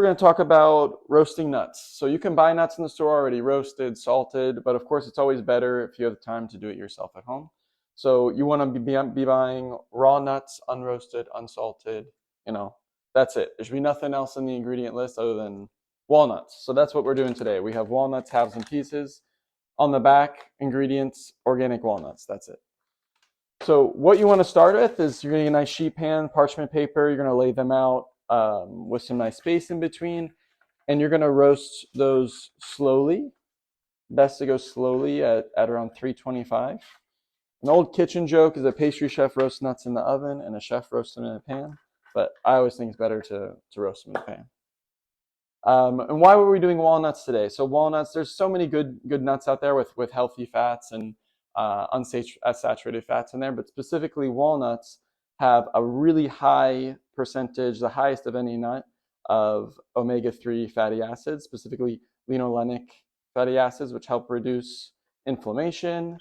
We're going to talk about roasting nuts. So you can buy nuts in the store already roasted, salted, but of course it's always better if you have the time to do it yourself at home. So you want to be buying raw nuts, unroasted, unsalted, that's it. There should be nothing else in the ingredient list other than walnuts. So that's what we're doing today. We have walnuts, halves and pieces. On the back, ingredients, organic walnuts. That's it. So what you want to start with is you're going to get a nice sheet pan, parchment paper. You're going to lay them out with some nice space in between. And you're going to roast those slowly. Best to go slowly at around 325. An old kitchen joke is a pastry chef roasts nuts in the oven and a chef roasts them in a pan. But I always think it's better to roast them in the pan. And why were we doing walnuts today? So walnuts, there's so many good nuts out there with healthy fats and unsaturated fats in there, but specifically walnuts have a really high percentage, the highest of any nut, of omega-3 fatty acids, specifically linolenic fatty acids, which help reduce inflammation,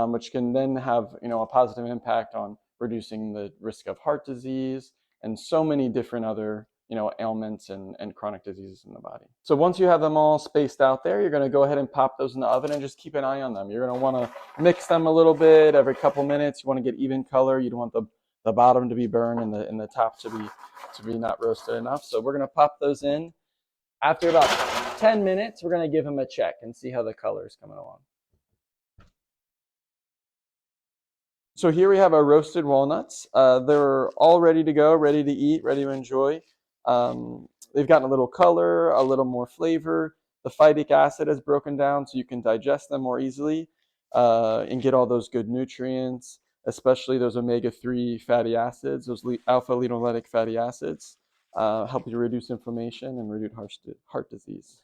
which can then have a positive impact on reducing the risk of heart disease and so many different other ailments and chronic diseases in the body. So once you have them all spaced out there, you're going to go ahead and pop those in the oven and just keep an eye on them. You're going to want to mix them a little bit every couple minutes. You want to get even color. You don't want the bottom to be burned and the top to be not roasted enough. So we're going to pop those in. After about 10 minutes, we're going to give them a check and see how the color is coming along. So here we have our roasted walnuts. They're all ready to go, ready to eat, ready to enjoy. They've gotten a little color, a little more flavor. The phytic acid has broken down so you can digest them more easily and get all those good nutrients, especially those omega-3 fatty acids, those alpha-linoleic fatty acids, help you reduce inflammation and reduce heart disease.